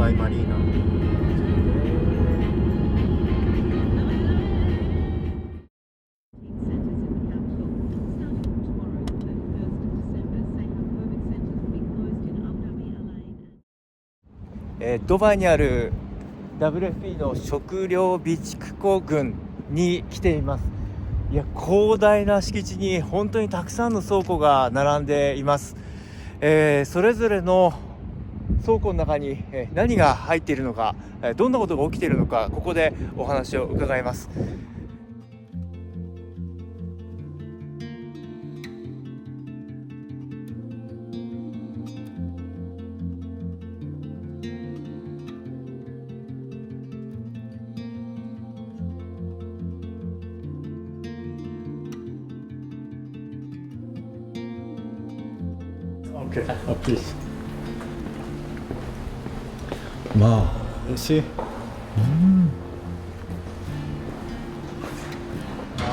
バイマリーナ。ドバイにある WFP の食料備蓄庫群に来ています。いや、広大な敷地に本当にたくさんの倉庫が並んでいます。それぞれの倉庫の中に何が入っているのか、どんなことが起きているのか、ここでお話を伺います。Okay, please. Wow, you see?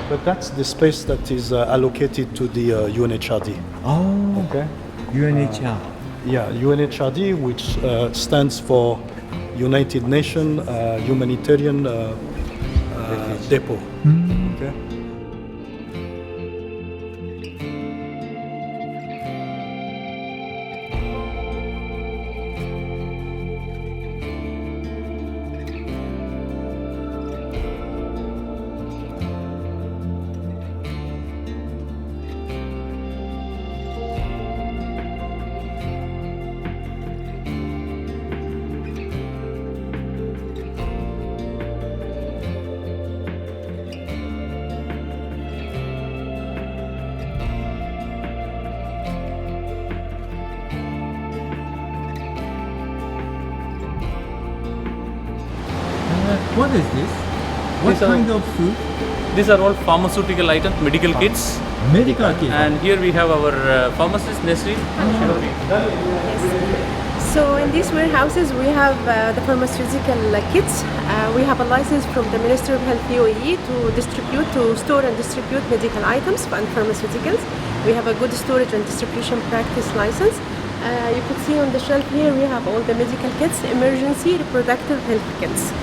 But that's the space that is allocated to the UNHRD. Oh, Okay. UNHR. Yeah, UNHRD, which stands for United Nations Humanitarian Depot. Okay. What is this? What These are- kind of food? These are all pharmaceutical items, medical kits. Medical kit. And here we have our pharmacist, Nesri. So in these warehouses we have the pharmaceutical kits. We have a license from the Ministry of Health UAE to store and distribute medical items and pharmaceuticals. We have a good storage and distribution practice license. You could see on the shelf here we have all the medical kits, emergency reproductive health kits.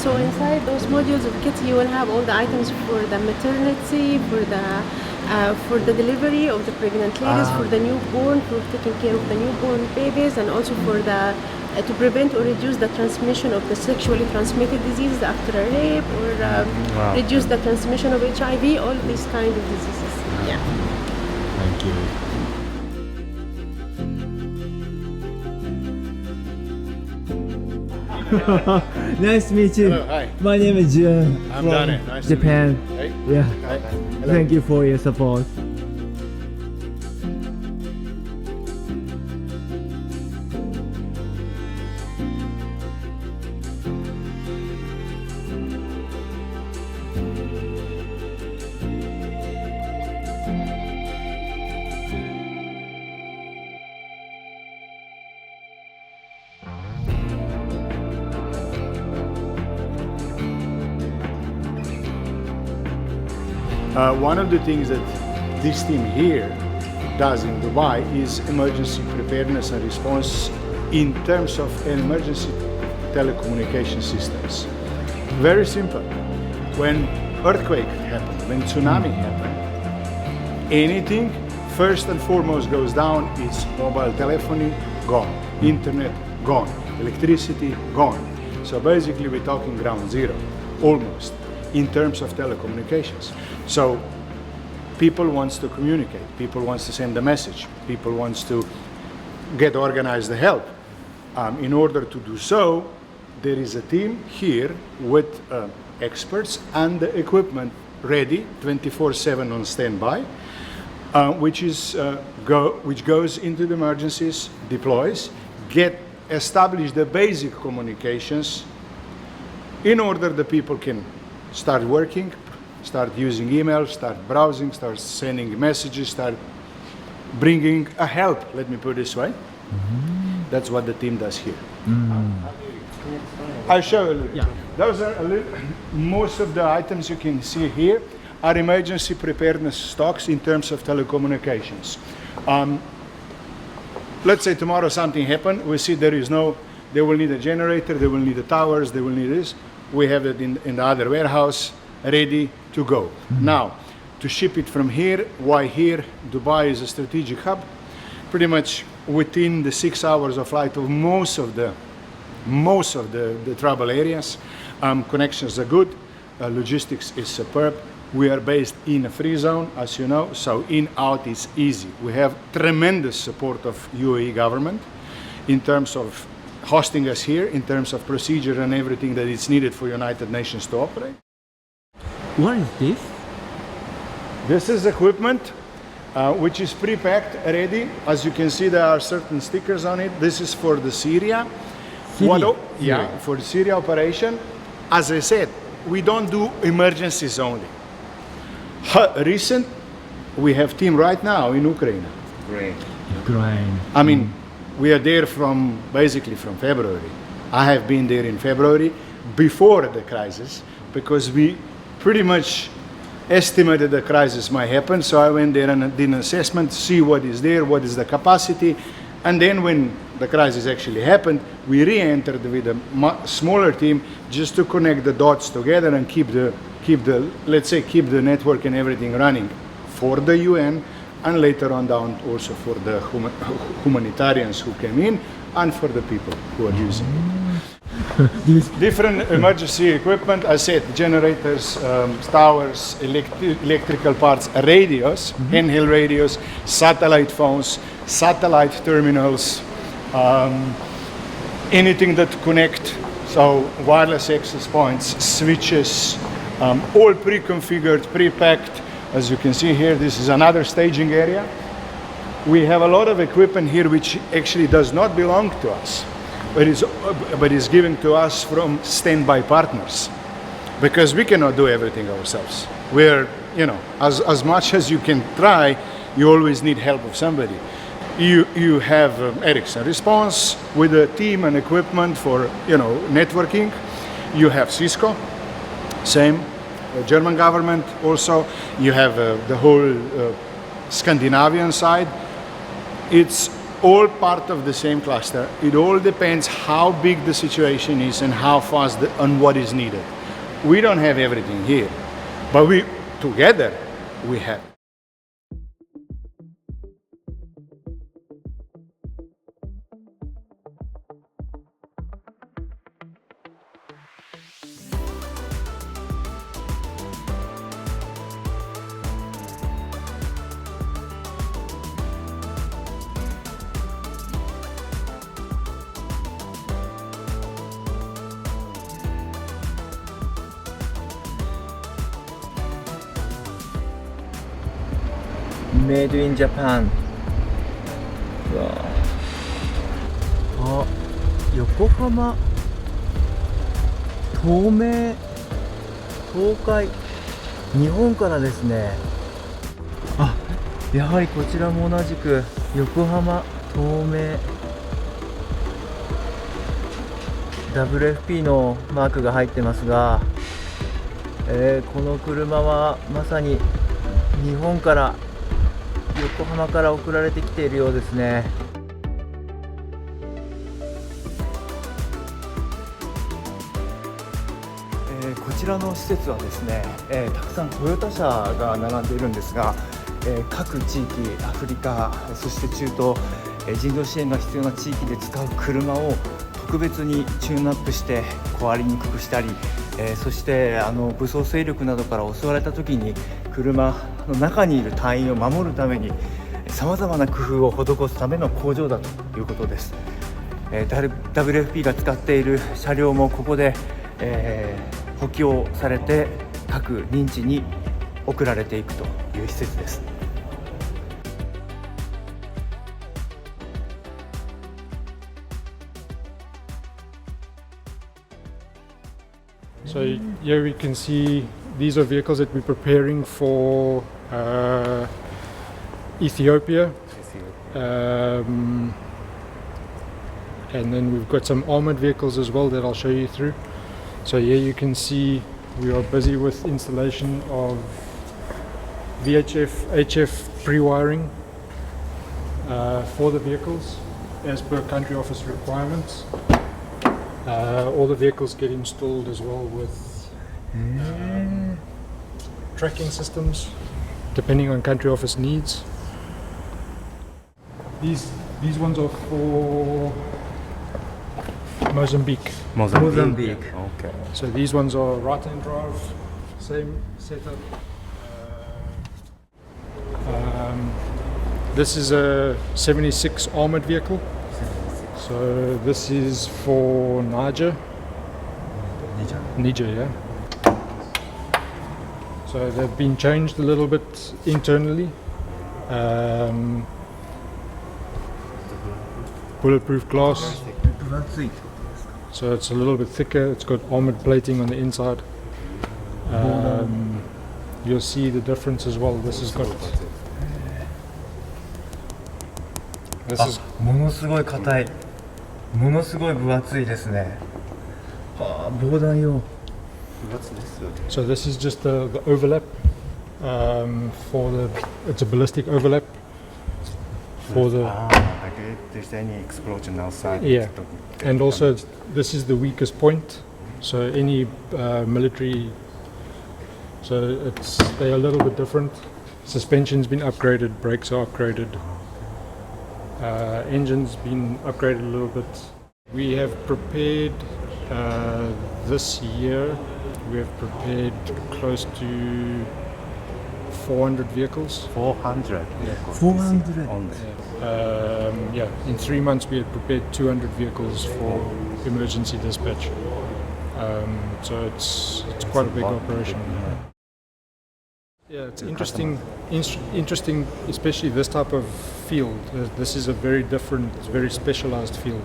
So inside those modules of kits you will have all the items for the maternity, for the delivery of the pregnant ladies, for the newborn, for taking care of the newborn babies, and also for the to prevent or reduce the transmission of the sexually transmitted diseases after a rape, or reduce the transmission of HIV, all these kind of diseases. Yeah. Thank you. Nice to meet you. Hello, hi. My name is Jun I'm from Dane. Nice to meet Japan. you. Hey. Yeah. Hi. Hello. Thank you for your support. One of the things that this team here does in Dubai is emergency preparedness and response in terms of emergency telecommunication systems. Very simple. When earthquake happen, when tsunami happen, anything first and foremost goes down is mobile telephony, gone. Internet, gone. Electricity, gone. So basically we're talking ground zero, almost, in terms of telecommunications. So people wants to communicate, people wants to send a message, people wants to get organized the help. In order to do so, there is a team here with experts and the equipment ready, 24/7 on standby, which goes into the emergencies, deploys, establish the basic communications in order the people can start working, start using email, start browsing, start sending messages, start bringing a help, let me put it this way. That's what the team does here. I'll show you a little. Yeah. Those are most of the items you can see here are emergency preparedness stocks in terms of telecommunications. Let's say tomorrow something happened, we see there is no they will need a generator, they will need the towers, they will need this. We have it in the other warehouse ready to go. Now, to ship it from here, why here? Dubai is a strategic hub. Pretty much within the 6 hours of flight of most of the travel areas. Connections are good, logistics is superb. We are based in a free zone, as you know, so in, out is easy. We have tremendous support of UAE government in terms of hosting us here, in terms of procedure and everything that is needed for United Nations to operate. What is this? This is equipment which is pre-packed ready. As you can see, there are certain stickers on it. This is for the Syria. For the Syria operation. As I said, we don't do emergencies only. Recent, we have team right now in Ukraine. Ukraine. I mean, we are there basically from February. I have been there in February before the crisis because we pretty much estimated the crisis might happen. So I went there and did an assessment to see what is there, what is the capacity. And then when the crisis actually happened, we re-entered with a smaller team just to connect the dots together and keep the network and everything running for the UN, and later on down also for the humanitarians who came in and for the people who are using it. Different emergency equipment, I said, generators, towers, electrical parts, radios, handheld radios, satellite phones, satellite terminals, anything that connect, so wireless access points, switches, all pre-configured, pre-packed. As you can see here, this is another staging area. We have a lot of equipment here which actually does not belong to us, but is given to us from standby partners, because we cannot do everything ourselves. We're, as much as you can try, you always need help of somebody. You have Ericsson Response with a team and equipment for, networking. You have Cisco, same. German government also. You have the whole Scandinavian side. It's all part of the same cluster. It all depends how big the situation is and how fast and what is needed. We don't have everything here, but together we have. Made in Japan. あ、横浜、東名、東海、日本からですね。あ、やはりこちらも同じく横浜、東名、WFP のマークが入ってますが、この車はまさに日本から横浜から送られてきているようですね。こちらの施設はですね、たくさんトヨタ車が並んでいるんですが、各地域、アフリカ、そして中東、人道支援が必要な地域で使う車を特別にチューンアップして壊れにくくしたり、そして武装勢力などから襲われた時に車の中にいる隊員を守るためにさまざまな工夫を施すための工場だということです。WFP が使っている車両もここで、補強されて各認知に送られていくという施設です。So here we can see these are vehicles that we're preparing for Ethiopia. And then we've got some armored vehicles as well that I'll show you through. So here you can see we are busy with installation of HF pre-wiring for the vehicles as per country office requirements. All the vehicles get installed as well with tracking systems, depending on country office needs. These ones are for Mozambique. Mozambique. Okay. So these ones are right-hand drive, same setup. This is a 76 armored vehicle. So this is for Niger. Niger, yeah. So they've been changed a little bit internally. Bulletproof glass. So it's a little bit thicker. It's got armored plating on the inside. You'll see the difference as well. This has got. This is ものすごい硬い、ものすごい分厚いですね。はあ、防弾用。 so this is just the overlap for the. It's a ballistic overlap for the. Like if there's any explosion outside. Yeah, and also this is the weakest point. So any military. So they're a little bit different. Suspension's been upgraded, brakes are upgraded. Engine's been upgraded a little bit. We have prepared this year. We have prepared close to 400 vehicles. 400. 400. Only. Yeah, in 3 months we had prepared 200 vehicles for emergency dispatch. So it's quite a big operation. Yeah, it's interesting, especially this type of field. This is a very different, very specialized field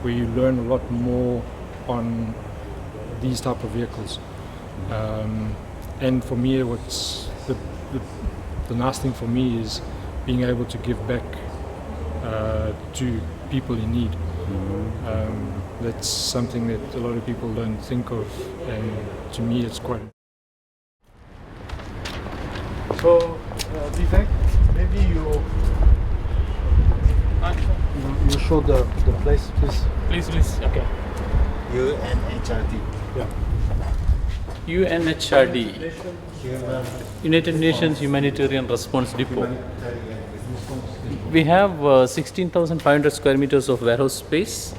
where you learn a lot more on these type of vehicles. And for me, what's the nice thing for me is being able to give back to people in need. That's something that a lot of people don't think of, and to me, it's quite. So, Vivek, maybe you show the place, please. Please. Okay. UNHRD. UNHRD, United Nations Humanitarian Response Depot. We have 16,500 square meters of warehouse space.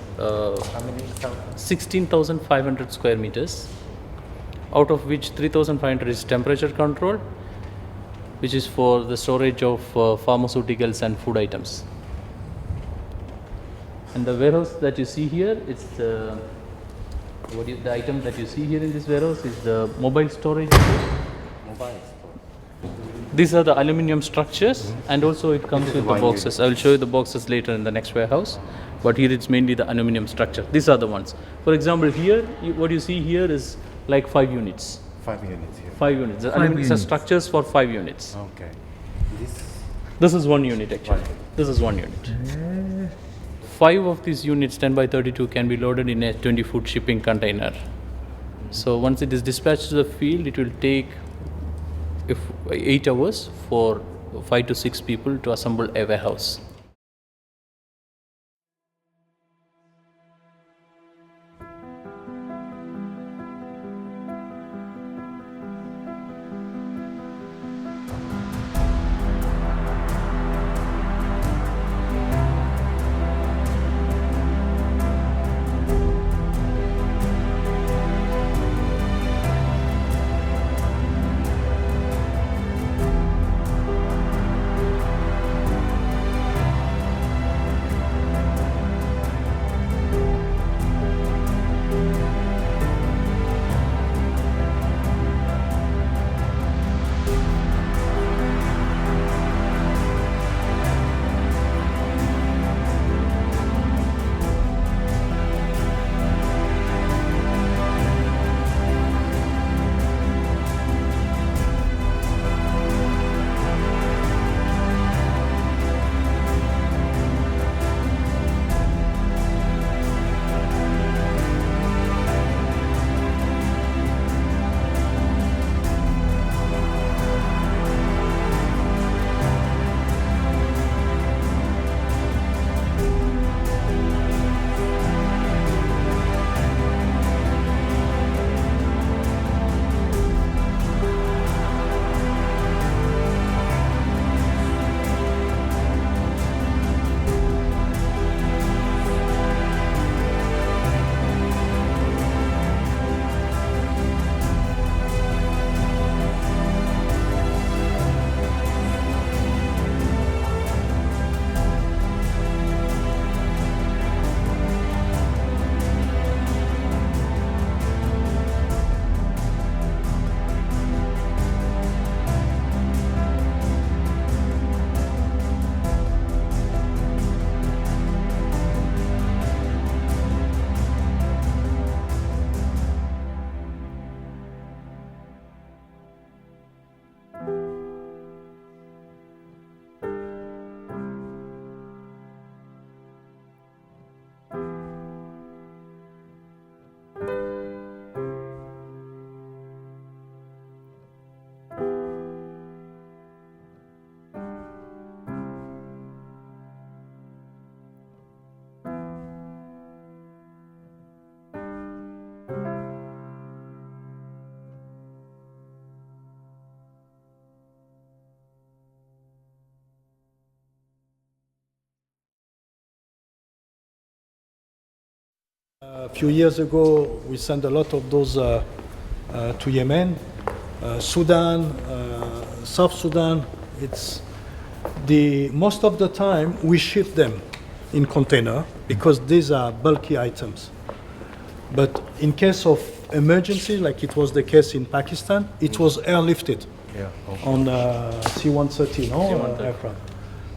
16,500 square meters, out of which 3,500 is temperature controlled, which is for the storage of pharmaceuticals and food items. And the warehouse that you see here is the item that you see here in this warehouse is the mobile storage. These are the aluminium structures, and also it comes with the boxes. I will show you the boxes later in the next warehouse, but here it's mainly the aluminium structure. These are the ones. For example, here what you see here is like 5 units. 5 units here. 5 units. The aluminium are structures for 5 units. Okay. This is 1 unit actually. This is 1 unit. 5 of these units 10 by 32 can be loaded in a 20-foot shipping container. So once it is dispatched to the field, it will take 8 hours for 5 to 6 people to assemble a warehouse. A few years ago, we sent a lot of those to Yemen, Sudan, South Sudan. It's most of the time we ship them in container because these are bulky items. But in case of emergency, like it was the case in Pakistan, it was airlifted on C-130 aircraft.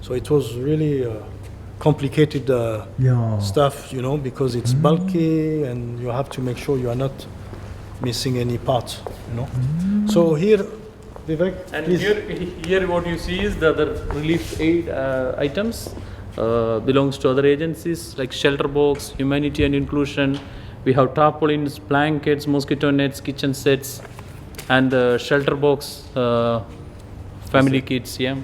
So it was really complicated stuff, because it's bulky and you have to make sure you are not missing any parts, So here, Vivek, And please. here what you see is the other relief aid items belongs to other agencies like shelter box, humanity and inclusion. We have tarpaulins, blankets, mosquito nets, kitchen sets, and the shelter box family kits. Yeah.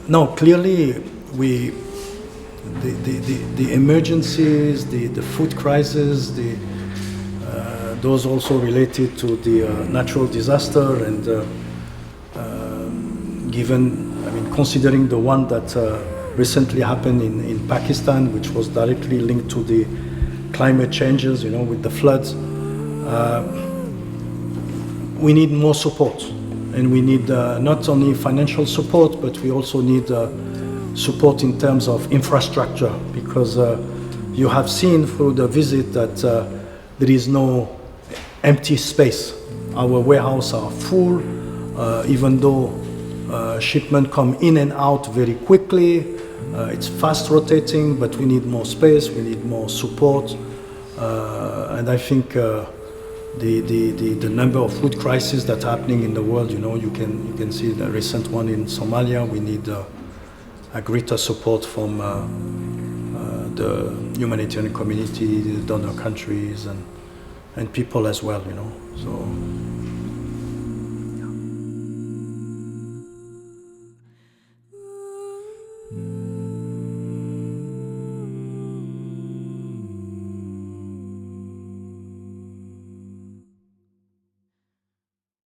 No, clearly the emergencies, the food crisis, those also related to the natural disaster, and considering the one that recently happened in Pakistan, which was directly linked to the climate changes, with the floods, we need more support. And we need not only financial support, but we also need support in terms of infrastructure, because you have seen through the visit that there is no empty space. Our warehouses are full, even though shipments come in and out very quickly. It's fast rotating, but we need more space, we need more support. And I think the number of food crises that are happening in the world, you can see the recent one in Somalia. We need a greater support from the humanitarian community, the donor countries, and people as well. So